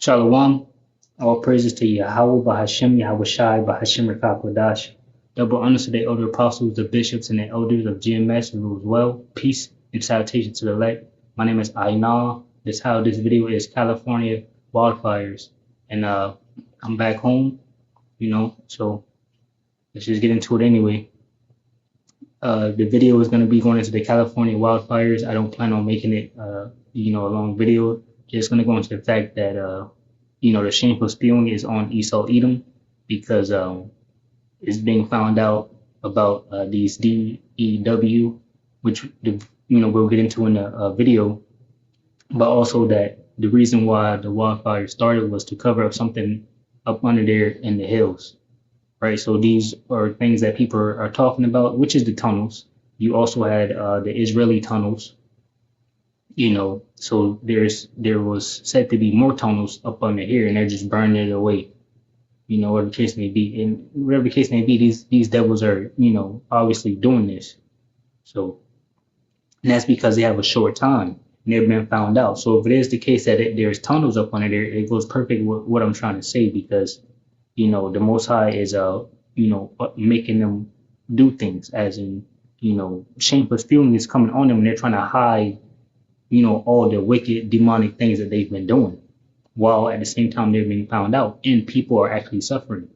Shalom. All praises to Yahweh, Bahashem, Yahweh Shai, Bahashem Rakakwadash. Double honors to the elder apostles, the bishops, and the elders of GMS and rules well. Peace and salutation to the elect. My name is Ainal. This video is California wildfires. And I'm back home, so let's just get into it anyway. The video is going to be going into the California wildfires. I don't plan on making it, a long video. Just going to go into the fact that, the shameful spewing is on Esau Edom because it's being found out about these DEW, which, we'll get into in the video, but also that the reason why the wildfire started was to cover up something up under there in the hills. Right, so these are things that people are talking about, which is the tunnels. You also had the Israeli tunnels, so there was said to be more tunnels up under here, and they're just burning it away. Whatever the case may be, and whatever the case may be, these devils are, obviously doing this. So, and that's because they have a short time, and they've been found out. So if it is the case that there's tunnels up under there, it goes perfect with what I'm trying to say, because the Most High is, making them do things, as in, shameful feeling is coming on them, and they're trying to hide, all the wicked, demonic things that they've been doing, while at the same time they're being found out, and people are actually suffering.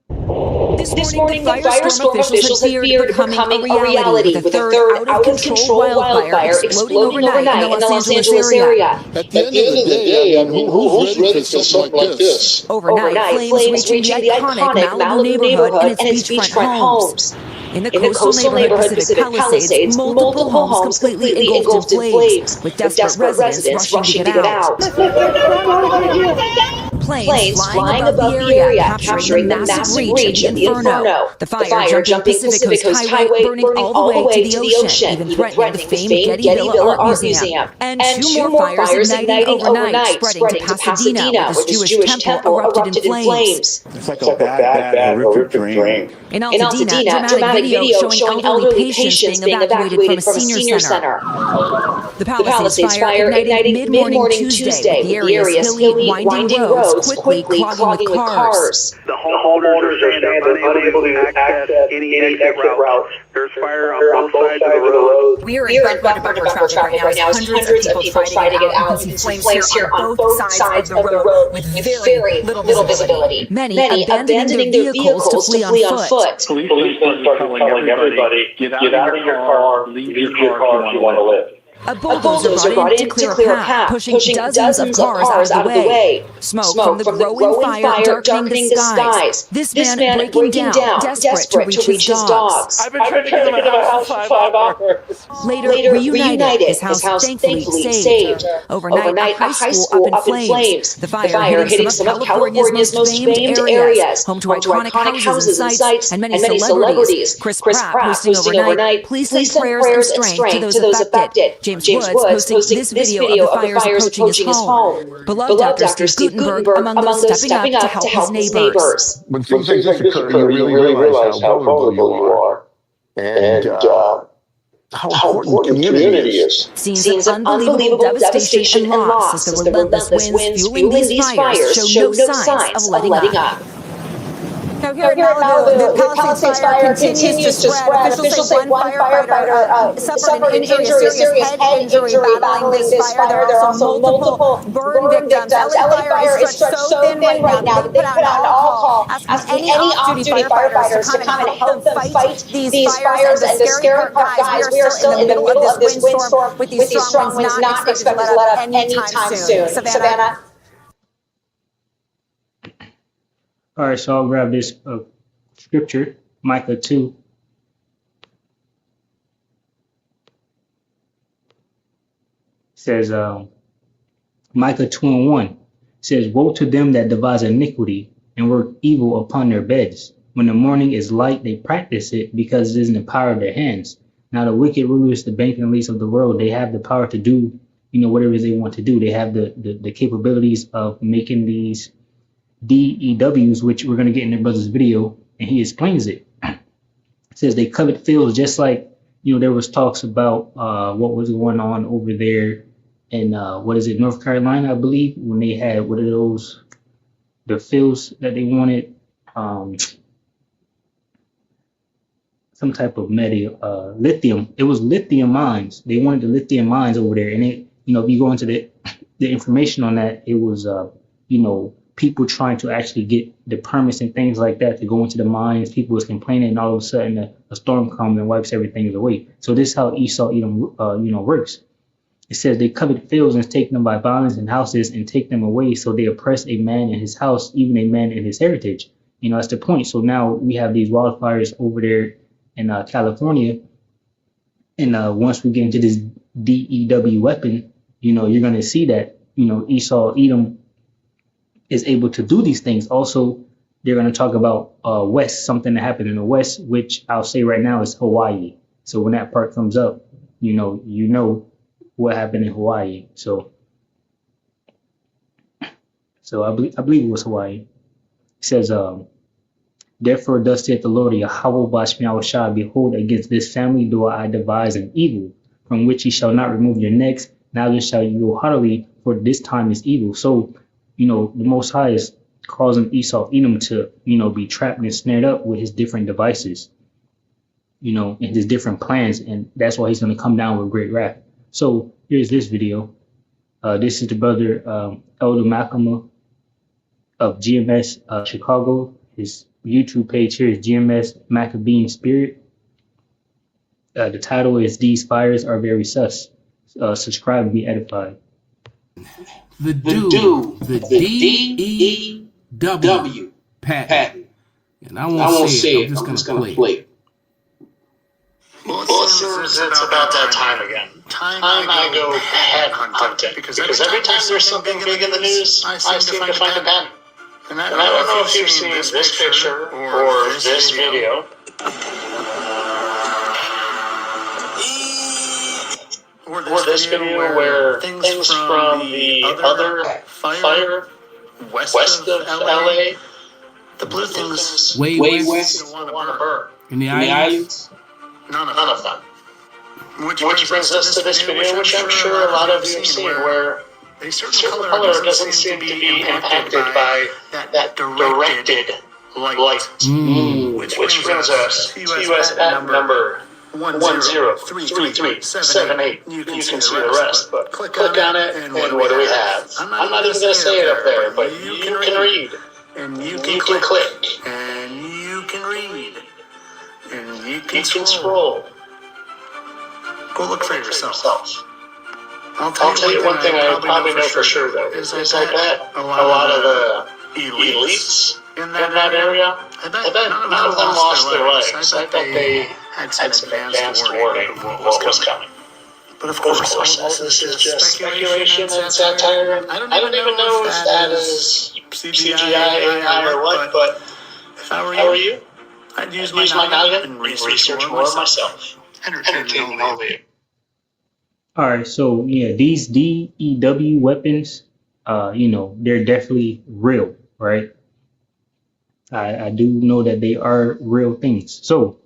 This morning, the firestorm officials had feared becoming a reality with a third out-of-control wildfire exploding overnight in the Los Angeles area. At the end of the day, who's ready for something like this? Overnight, flames reaching the iconic Malibu neighborhood and its beachfront homes. In the coastal neighborhood Pacific Palisades, multiple homes completely engulfed in flames, with desperate residents rushing to get out. Planes flying above the area, capturing the massive reach of the inferno. The fire jumping Pacific Coast Highway, burning all the way to the ocean, even threatening the famed Getty Villa Art Museum. And two more fires igniting overnight, spreading to Pasadena, where this Jewish temple erupted in flames. It's like a bad, horrific dream. In Altadena, dramatic video showing elderly patients being evacuated from a senior center. The Palisades fire igniting mid-morning Tuesday, with the area's hilly, winding roads quickly clogging with cars. The homeowners are saying they're unable to access any exit route. There's fire on both sides of the road. We are in bumper traffic right now. Hundreds of people trying to get out. You can see flames here on both sides of the road with very little visibility. Many abandoning their vehicles to flee on foot. Policemen started telling everybody, get out of your car, leave your car if you want to live. A bulldozer brought in to clear a path, pushing dozens of cars out of the way. Smoke from the growing fire darkening the skies. This man breaking down, desperate to reach his dogs. I've been trying to get him out of the house for 5 hours. Later reunited, his house thankfully saved. Overnight, a high school up in flames. The fire hitting some of California's most famed areas, home to iconic houses and sites, and many celebrities. Chris Pratt hosting overnight. Please send prayers and strength to those affected. James Woods posting this video of the fires approaching his home. Beloved actor Steve Guttenberg among those stepping up to help his neighbors. When things like this occur, you really realize how vulnerable you are. And how important community is. Scenes of unbelievable devastation and loss as the relentless winds fueling these fires show no signs of letting up. Now here in Malibu, the Palisades fire continues to spread. Officials say one firefighter suffered an injury, a serious head injury battling this fire. There are also multiple burn victims. LA fire is stretched so thin right now that they put out an all-call asking any off-duty firefighters to come and help them fight these fires. And the scary part, guys, we are still in the middle of this windstorm with these strong winds not expected to let up anytime soon. Savannah? All right, so I'll grab this scripture, Micah 2. Says, Micah 2:1 says, woe to them that devise iniquity and work evil upon their beds. When the morning is light, they practice it because it is in the power of their hands. Now the wicked rulers, the banking elites of the world, they have the power to do, whatever it is they want to do. They have the capabilities of making these DEWs, which we're going to get in their brother's video, and he explains it. It says they covet fields, just like there was talks about what was going on over there in what is it, North Carolina, I believe, when they had what are those the fields that they wanted, some type of lithium. It was lithium mines. They wanted the lithium mines over there, and it, if you go into the information on that, it was people trying to actually get the permits and things like that to go into the mines. People was complaining, and all of a sudden a storm comes and wipes everything away. So this is how Esau Edom works. It says they covet fields and take them by violence and houses and take them away. So they oppress a man in his house, even a man in his heritage. That's the point. So now we have these wildfires over there in California. And once we get into this DEW weapon, you're going to see that, Esau Edom is able to do these things. Also, they're going to talk about West, something that happened in the West, which I'll say right now is Hawaii. So when that part comes up, you know what happened in Hawaii. So I believe it was Hawaii. It says, therefore thus saith the Lord Yahweh Bashmiah Shah, behold, against this family do I devise an evil, from which ye shall not remove your necks, neither shall you go heartily, for this time is evil. So, the Most High is causing Esau Edom to, be trapped and snared up with his different devices, and his different plans, and that's why he's going to come down with great wrath. So here's this video. This is the brother Elder Malcolm of GMS Chicago. His YouTube page here is GMS Maccabean Spirit. The title is These Fires Are Very Sus. Subscribe and be edified. The DEW patent. And I won't say it, I'm just going to play it. Well, it seems it's about that time again. Time I go head hunting. Because every time there's something big in the news, I seem to find a patent. And I don't know if you've seen this picture or this video. Or this video where things from the other fire west of LA, the blue things way west want to burn. In the islands? None of them. Which brings us to this video, which I'm sure a lot of you have seen, where a certain color doesn't seem to be impacted by that directed light. Which brings us to US patent number 103378. You can see the rest, but click on it, and what do we have? I'm not even going to say it up there, but you can read, and you can click, and you can read. And you can scroll. Go look for yourself. I'll tell you one thing I probably know for sure, though, is I bet a lot of the elites in that area, I bet none of them lost their legs. I bet they had some advanced warning of what was coming. But of course, all this is just speculation and satire. I don't even know if that is CGI, AI, or what, but if I were you, I'd use my noggin and research more myself. Entertaining only. All right, so yeah, these DEW weapons, they're definitely real, right? I do know that they are real things. So,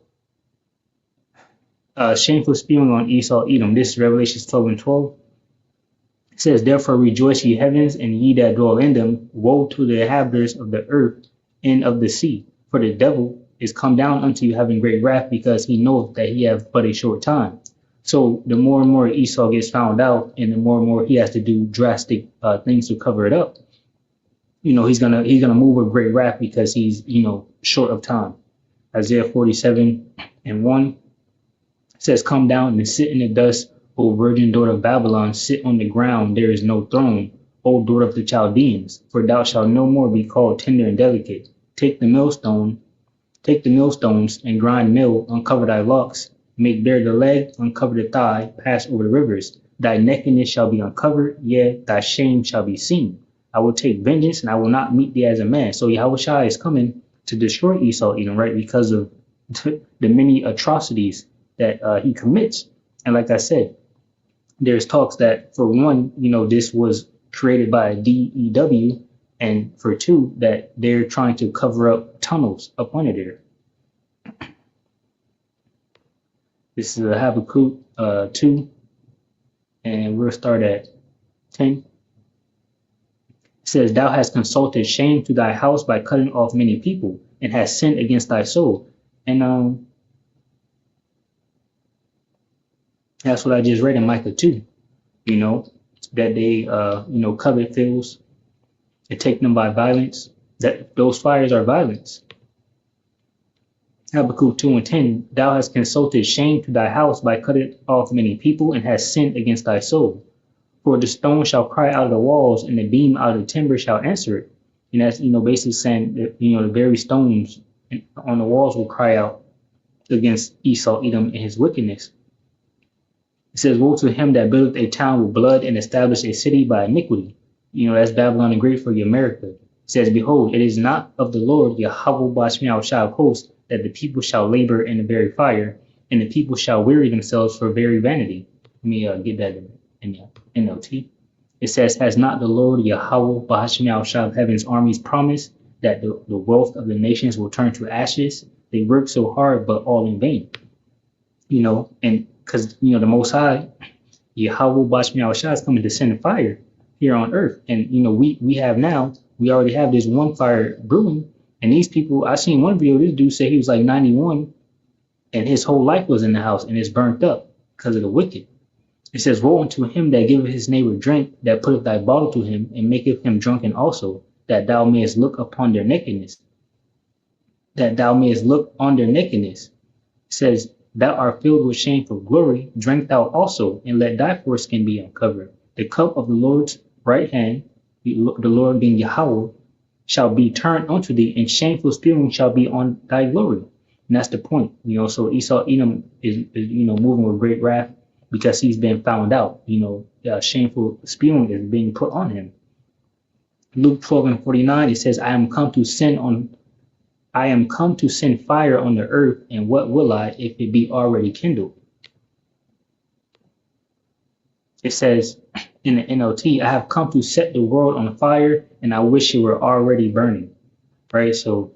shameful spewing on Esau Edom. This is Revelation 12:12. It says, therefore rejoice ye heavens, and ye that dwell in them. Woe to the inhabitants of the earth and of the sea, for the devil is come down unto you having great wrath, because he knoweth that he have but a short time. So the more and more Esau gets found out, and the more and more he has to do drastic things to cover it up, he's gonna move with great wrath, because he's short of time. Isaiah 47:1 says, come down and sit in the dust, O virgin daughter of Babylon, sit on the ground, there is no throne, O daughter of the Chaldeans, for thou shalt no more be called tender and delicate. Take the millstones and grind mill, uncover thy locks, make bare the leg, uncover the thigh, pass over the rivers. Thy nakedness shall be uncovered, yea, thy shame shall be seen. I will take vengeance, and I will not meet thee as a man. So Yahushua is coming to destroy Esau Edom, right? Because of the many atrocities that he commits. And like I said, there's talks that, for one, this was created by DEW, and for two, that they're trying to cover up tunnels up under there. This is Habakkuk 2, and we'll start at 10. It says, thou hast consulted shame to thy house by cutting off many people, and hast sinned against thy soul. And that's what I just read in Micah 2, that they, covet fields and take them by violence, that those fires are violence. Habakkuk 2 and 10, thou hast consulted shame to thy house by cutting off many people, and hast sinned against thy soul. For the stone shall cry out of the walls, and the beam out of the timber shall answer it. And that's, basically saying that, the very stones on the walls will cry out against Esau, Edom, and his wickedness. It says, woe to him that buildeth a town with blood and established a city by iniquity. That's Babylon the Great for America. It says, behold, it is not of the Lord, Yahweh Bashmiel shall host, that the people shall labor in the very fire, and the people shall weary themselves for very vanity. Let me get that in the NLT. It says, has not the Lord Yahweh Bahashmiel Shah of heaven's armies promised that the wealth of the nations will turn to ashes? They work so hard, but all in vain. And because, the Most High, Yahweh Bahashmiel Shah is coming to send fire here on earth. And, we already have this one fire brewing. And these people, I seen one video, this dude said he was like 91 and his whole life was in the house and it's burnt up because of the wicked. It says, woe unto him that giveth his neighbor drink, that putteth thy bottle to him, and maketh him drunken also, that thou mayest look upon their nakedness. That thou mayest look on their nakedness. It says, thou art filled with shameful glory, drink thou also, and let thy foreskin be uncovered. The cup of the Lord's right hand, the Lord being Yahweh, shall be turned unto thee, and shameful spewing shall be on thy glory. And that's the point. So Esau, Edom is moving with great wrath, because he's been found out. Shameful spewing is being put on him. Luke 12 and 49, it says, I am come to send fire on the earth, and what will I if it be already kindled? It says in the NLT, I have come to set the world on fire, and I wish it were already burning. Right? So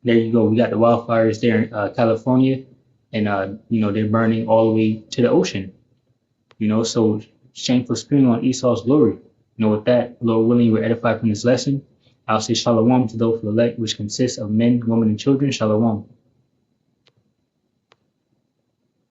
there you go. We got the wildfires there in California. And, they're burning all the way to the ocean. So shameful spewing on Esau's glory. With that, Lord willing, we're edified from this lesson. I'll say shalom to those for the elect, which consists of men, women, and children. Shalom.